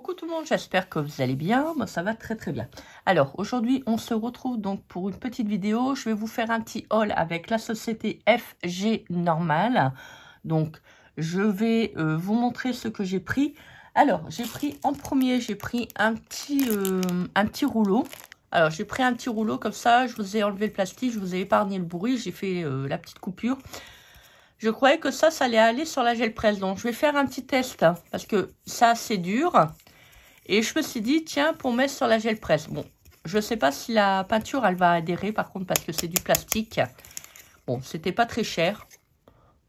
Coucou tout le monde, j'espère que vous allez bien. Moi, ça va très très bien. Alors, aujourd'hui, on se retrouve donc pour une petite vidéo. Je vais vous faire un petit haul avec la société FG Normal. Donc, je vais vous montrer ce que j'ai pris. Alors, j'ai pris en premier, j'ai pris un petit rouleau. Alors, j'ai pris un petit rouleau comme ça. Je vous ai enlevé le plastique, je vous ai épargné le bruit. J'ai fait la petite coupure. Je croyais que ça allait aller sur la gel presse. Donc, je vais faire un petit test parce que ça, c'est dur. Et je me suis dit, tiens, pour mettre sur la gel presse. Bon, je ne sais pas si la peinture, elle va adhérer par contre parce que c'est du plastique. Bon, c'était pas très cher.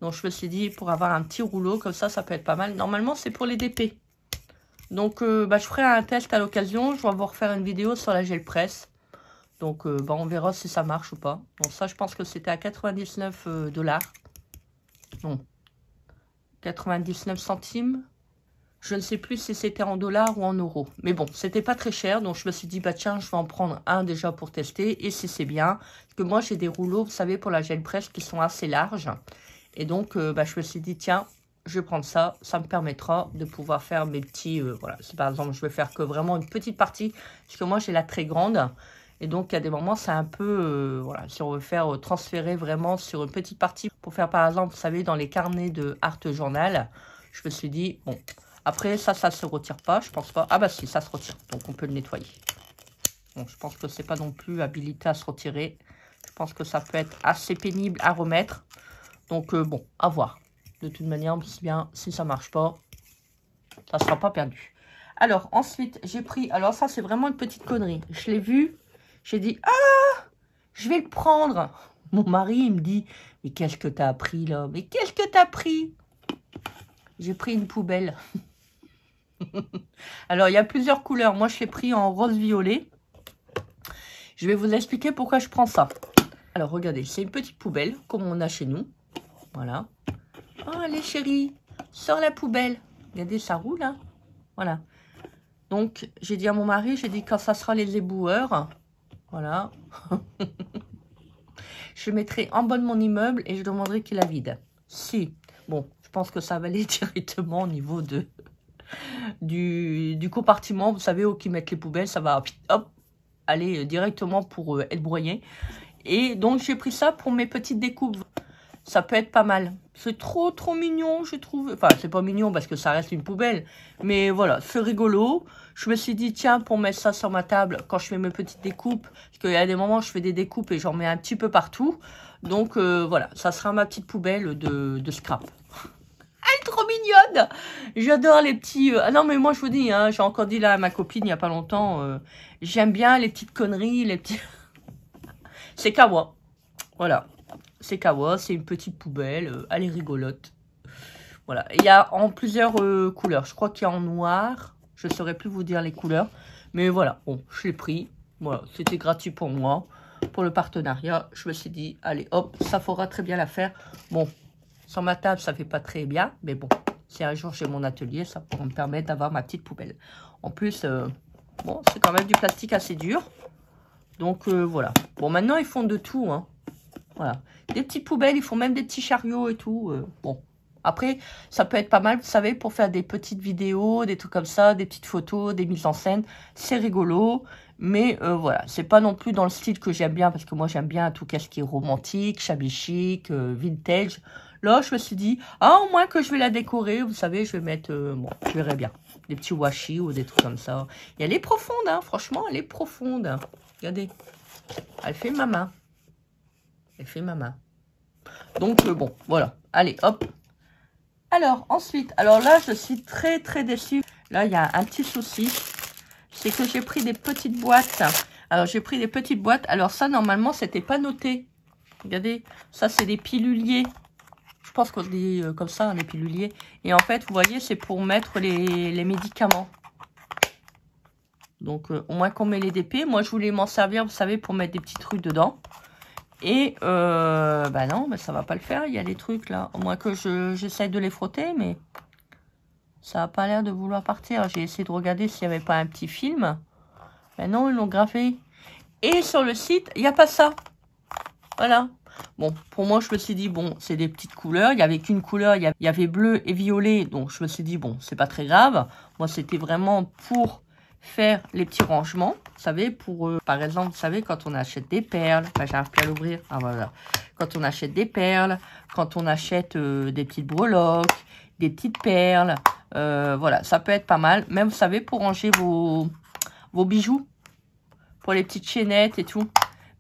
Donc, je me suis dit, pour avoir un petit rouleau comme ça peut être pas mal. Normalement, c'est pour les DP. Donc, je ferai un test à l'occasion. Je vais vous refaire une vidéo sur la gel presse. Donc, on verra si ça marche ou pas. Donc, ça, je pense que c'était à 99 $. Non, 99 centimes. Je ne sais plus si c'était en dollars ou en euros. Mais bon, c'était pas très cher. Donc, je me suis dit, bah tiens, je vais en prendre un déjà pour tester. Et si c'est bien. Parce que moi, j'ai des rouleaux, vous savez, pour la gel presse qui sont assez larges. Et donc, je me suis dit, tiens, je vais prendre ça. Ça me permettra de pouvoir faire mes petits... voilà, si par exemple, je vais faire que vraiment une petite partie. Parce que moi, j'ai la très grande. Et donc, à des moments, c'est un peu... voilà, si on veut faire transférer vraiment sur une petite partie. Pour faire, par exemple, vous savez, dans les carnets de Art Journal. Je me suis dit, bon... Après, ça se retire pas, je pense pas. Ah bah si, ça se retire, donc on peut le nettoyer. Bon, je pense que c'est pas non plus habilité à se retirer. Je pense que ça peut être assez pénible à remettre. Donc bon, à voir. De toute manière, si ça marche pas, ça sera pas perdu. Alors, ensuite, j'ai pris... Alors ça, c'est vraiment une petite connerie. Je l'ai vu, j'ai dit, ah, je vais le prendre. Mon mari, il me dit, mais qu'est-ce que t'as pris là? Mais qu'est-ce que t'as pris? J'ai pris une poubelle. Alors, il y a plusieurs couleurs. Moi, je l'ai pris en rose-violet. Je vais vous expliquer pourquoi je prends ça. Alors, regardez, c'est une petite poubelle, comme on a chez nous. Voilà. Oh, allez, chérie, sors la poubelle. Regardez, ça roule, hein. Voilà. Donc, j'ai dit à mon mari, j'ai dit, quand ça sera les éboueurs, voilà. Je le mettrai en bas de mon immeuble et je demanderai qu'il la vide. Si. Bon, je pense que ça va aller directement au niveau du compartiment, vous savez, où ils mettent les poubelles, ça va hop, aller directement pour être broyé. Et donc, j'ai pris ça pour mes petites découpes. Ça peut être pas mal. C'est trop mignon, je trouve. Enfin, c'est pas mignon parce que ça reste une poubelle. Mais voilà, c'est rigolo. Je me suis dit, tiens, pour mettre ça sur ma table, quand je fais mes petites découpes, parce qu'il y a des moments, je fais des découpes et j'en mets un petit peu partout. Donc, voilà, ça sera ma petite poubelle de scrap. Trop mignonne. J'adore les petits... Ah non, mais moi, je vous dis, hein, j'ai encore dit là à ma copine il n'y a pas longtemps, j'aime bien les petites conneries, les petits... C'est kawa. Voilà. C'est kawa, c'est une petite poubelle. Elle est rigolote. Voilà. Il y a en plusieurs couleurs. Je crois qu'il y a en noir. Je ne saurais plus vous dire les couleurs. Mais voilà. Bon, je l'ai pris. Voilà. C'était gratuit pour moi. Pour le partenariat, je me suis dit, allez, hop, ça fera très bien l'affaire. Bon. Sur ma table, ça fait pas très bien. Mais bon, si un jour j'ai mon atelier, ça pourra me permettre d'avoir ma petite poubelle. En plus, bon, c'est quand même du plastique assez dur. Donc, voilà. Bon, maintenant, ils font de tout. Hein. Voilà. Des petites poubelles, ils font même des petits chariots et tout. Bon. Après, ça peut être pas mal, vous savez, pour faire des petites vidéos, des trucs comme ça, des petites photos, des mises en scène. C'est rigolo. Mais voilà, c'est pas non plus dans le style que j'aime bien. Parce que moi, j'aime bien tout ce qui est romantique, shabby chic, vintage. Là, je me suis dit, ah, au moins que je vais la décorer, vous savez, je vais mettre, bon, je verrai bien, des petits washi ou des trucs comme ça. Et elle est profonde, hein, franchement, elle est profonde. Regardez, elle fait ma main. Elle fait ma main. Donc, bon, voilà, allez, hop. Alors, ensuite, alors là, je suis très déçue. Là, il y a un petit souci, c'est que j'ai pris des petites boîtes. Alors, j'ai pris des petites boîtes. Alors, ça, normalement, c'était pas noté. Regardez, ça, c'est des piluliers. Je pense qu'on dit comme ça, les piluliers. Et en fait, vous voyez, c'est pour mettre les médicaments. Donc, au moins qu'on met les DP. Moi, je voulais m'en servir, vous savez, pour mettre des petits trucs dedans. Et, bah non, mais ça va pas le faire. Il y a des trucs là. Au moins que j'essaye de les frotter, mais ça n'a pas l'air de vouloir partir. J'ai essayé de regarder s'il n'y avait pas un petit film. Mais non, ils l'ont gravé. Et sur le site, il n'y a pas ça. Voilà. Bon, pour moi, je me suis dit, bon, c'est des petites couleurs. Il n'y avait qu'une couleur, il y avait bleu et violet. Donc, je me suis dit, bon, c'est pas très grave. Moi, c'était vraiment pour faire les petits rangements. Vous savez, pour, par exemple, vous savez, quand on achète des perles, enfin, j'arrive plus à l'ouvrir. Ah, voilà. Quand on achète des perles, quand on achète des petites breloques, des petites perles, voilà, ça peut être pas mal. Même, vous savez, pour ranger vos bijoux, pour les petites chaînettes et tout.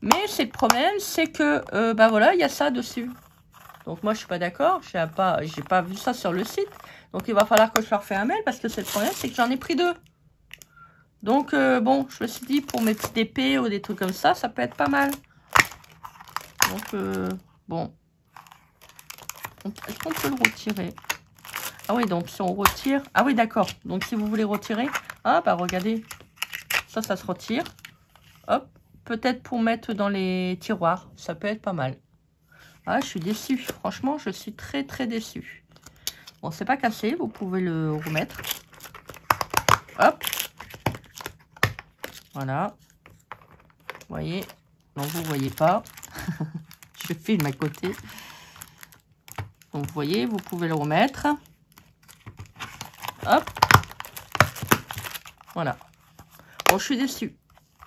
Mais c'est le problème, c'est que, bah voilà, il y a ça dessus. Donc moi, je suis pas d'accord. J'ai pas vu ça sur le site. Donc il va falloir que je leur fasse un mail parce que c'est le problème, c'est que j'en ai pris 2. Donc bon, je me suis dit pour mes petites épées ou des trucs comme ça peut être pas mal. Donc bon. Est-ce qu'on peut le retirer? Ah oui, donc si on retire... Ah oui, d'accord. Donc si vous voulez retirer... Ah bah regardez. Ça se retire. Hop. Peut-être pour mettre dans les tiroirs. Ça peut être pas mal. Ah, je suis déçue. Franchement, je suis très très déçue. Bon, c'est pas cassé. Vous pouvez le remettre. Hop. Voilà. Vous voyez. Donc, vous voyez pas. Je filme à côté. Donc, vous voyez, vous pouvez le remettre. Hop. Voilà. Bon, je suis déçue.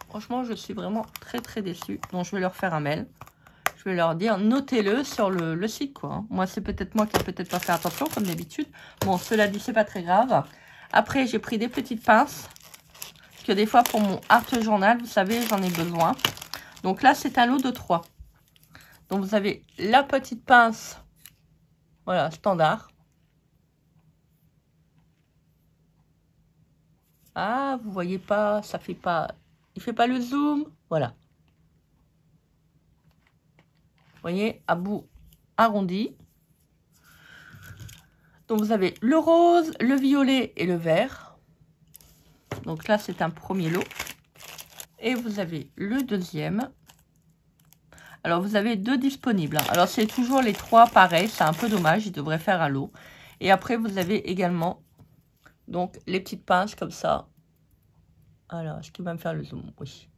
Franchement, je suis vraiment très très déçue. Donc, je vais leur faire un mail. Je vais leur dire, notez-le sur le site, quoi. Moi, c'est peut-être moi qui n'ai peut-être pas fait attention, comme d'habitude. Bon, cela dit, c'est pas très grave. Après, j'ai pris des petites pinces. Parce que des fois, pour mon art journal, vous savez, j'en ai besoin. Donc là, c'est un lot de 3. Donc, vous avez la petite pince. Voilà, standard. Ah, vous voyez pas, ça fait pas... Il fait pas le zoom. Voilà. Vous voyez, à bout arrondi. Donc, vous avez le rose, le violet et le vert. Donc là, c'est un premier lot. Et vous avez le deuxième. Alors, vous avez 2 disponibles. Alors, c'est toujours les 3 pareils. C'est un peu dommage. Ils devraient faire un lot. Et après, vous avez également donc les petites pinces comme ça. Alors, est-ce qu'il va me faire le zoom? Oui.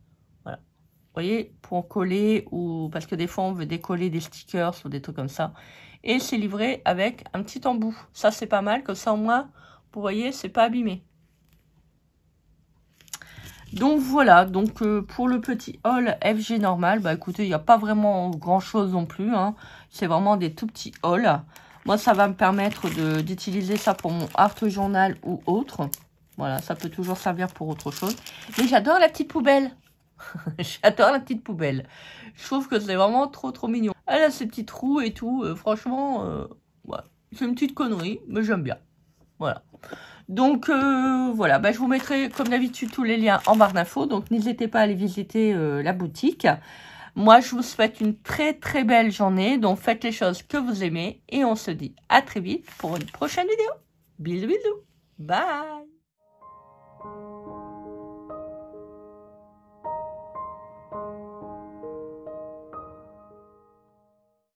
Voilà. Vous voyez, pour coller ou... Parce que des fois, on veut décoller des stickers ou des trucs comme ça. Et c'est livré avec un petit embout. Ça, c'est pas mal. Comme ça, au moins, vous voyez, c'est pas abîmé. Donc voilà, donc pour le petit haul FG normal, bah écoutez, il n'y a pas vraiment grand chose non plus, hein. C'est vraiment des tout petits hauls. Moi, ça va me permettre d'utiliser ça pour mon art journal ou autre. Voilà, ça peut toujours servir pour autre chose. Mais j'adore la petite poubelle. J'adore la petite poubelle. Je trouve que c'est vraiment trop mignon. Elle a ses petits trous et tout, franchement, ouais. C'est une petite connerie, mais j'aime bien. Voilà. Donc, voilà, bah, je vous mettrai, comme d'habitude, tous les liens en barre d'infos. Donc, n'hésitez pas à aller visiter la boutique. Moi, je vous souhaite une très belle journée. Donc, faites les choses que vous aimez. Et on se dit à très vite pour une prochaine vidéo. Bisous, bisous. Bye.